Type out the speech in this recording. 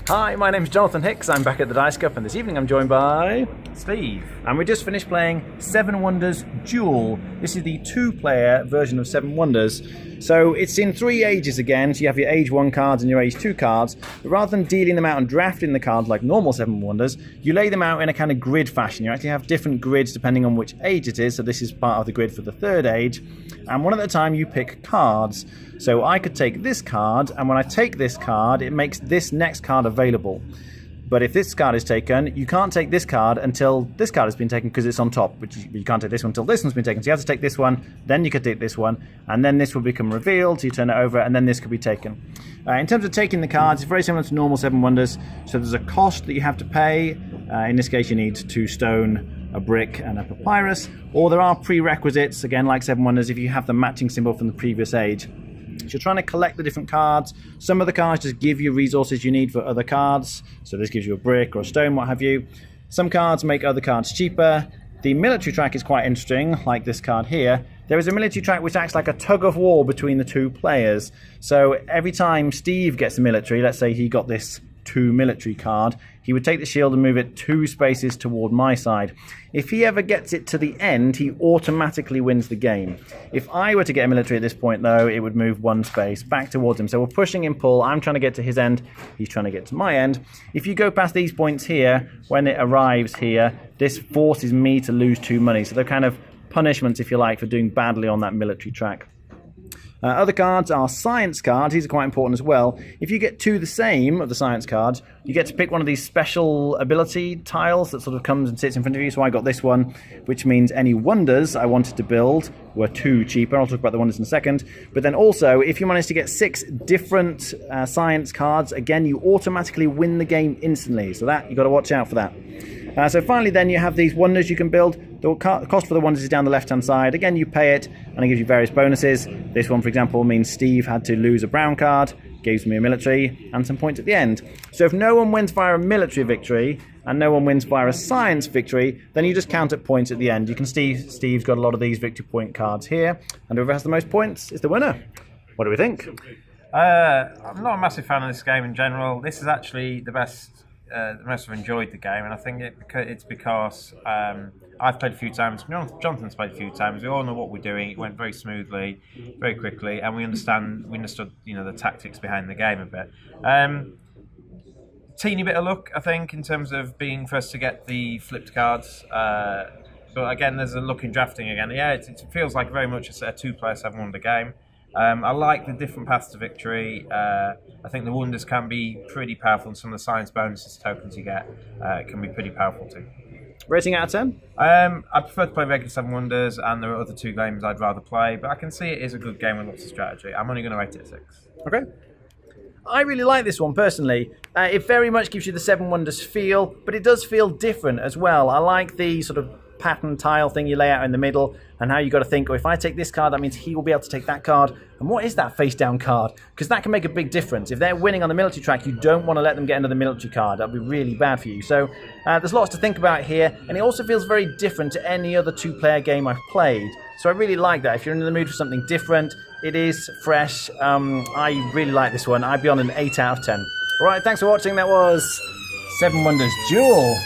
Hi, my name's Jonathan Hicks. I'm back at the Dice Cup, and this evening I'm joined by Steve. And we just finished playing Seven Wonders Duel. This is the two-player version of Seven Wonders. So it's in 3 ages again, so you have your age 1 cards and your age 2 cards. But rather than dealing them out and drafting the cards like normal Seven Wonders, you lay them out in a kind of grid fashion. You actually have different grids depending on which age it is. So this is part of the grid for the 3rd age. And one at a time you pick cards. So I could take this card, and when I take this card, it makes this next card available. But if this card is taken, you can't take this card until this card has been taken because it's on top. But you can't take this one until this one's been taken. So you have to take this one, then you could take this one, and then this will become revealed. So you turn it over, and then this could be taken. In terms of taking the cards, it's very similar to normal Seven Wonders. So there's a cost that you have to pay. In this case, you need 2 stone, a brick, and a papyrus. Or there are prerequisites, again, like Seven Wonders, if you have the matching symbol from the previous age. So you're trying to collect the different cards. Some of the cards just give you resources you need for other cards. So this gives you a brick or a stone, what have you. Some cards make other cards cheaper. The military track is quite interesting, like this card here. There is a military track which acts like a tug of war between the 2 players. So every time Steve gets a military, let's say he got this 2 military card, he would take the shield and move it 2 spaces toward my side. If he ever gets it to the end, he automatically wins the game. If I were to get a military at this point, though, it would move 1 space back towards him. So we're pushing in pull. I'm trying to get to his end. He's trying to get to my end. If you go past these points here, when it arrives here, this forces me to lose 2 money. So they're kind of punishments, if you like, for doing badly on that military track. Other cards are science cards. These are quite important as well. If you get 2 the same of the science cards, you get to pick one of these special ability tiles that sort of comes and sits in front of you. So I got this one, which means any wonders I wanted to build were 2 cheaper. I'll talk about the wonders in a second. But then also, if you manage to get 6 different science cards, again, you automatically win the game instantly. So that, you've got to watch out for that. So finally then, you have these wonders you can build. The cost for the wonders is down the left hand side. Again, you pay it and it gives you various bonuses. This one, for example, means Steve had to lose a brown card, gives me a military and some points at the end. So if no one wins via a military victory and no one wins via a science victory, then you just count up points at the end. You can see Steve's got a lot of these victory point cards here, and whoever has the most points is the winner. What do we think? I'm not a massive fan of this game in general. This is actually the most I've enjoyed the game, and I think it's because I've played a few times, Jonathan's played a few times, we all know what we're doing. It went very smoothly, very quickly, and we understood the tactics behind the game a bit. Teeny bit of luck, I think, in terms of being first to get the flipped cards, but again, there's a luck in drafting again. Yeah, it feels like very much a 2-player 7-wonder game. I like the different paths to victory. I think the wonders can be pretty powerful, and some of the science bonuses tokens you get can be pretty powerful too. Rating out of 10? I prefer to play regular 7 Wonders, and there are other 2 games I'd rather play, but I can see it is a good game with lots of strategy. I'm only going to rate it a 6. Okay. I really like this one personally. It very much gives you the 7 Wonders feel, but it does feel different as well. I like the sort of pattern tile thing you lay out in the middle, and how you got to think, if I take this card, that means he will be able to take that card. And what is that face down card? Because that can make a big difference. If they're winning on the military track, you don't want to let them get another military card. That'd be really bad for you. So there's lots to think about here, and it also feels very different to any other 2-player game I've played. So I really like that. If you're in the mood for something different, it is fresh. I really like this one. I'd be on an 8 out of 10. All right, thanks for watching. That was Seven Wonders Duel.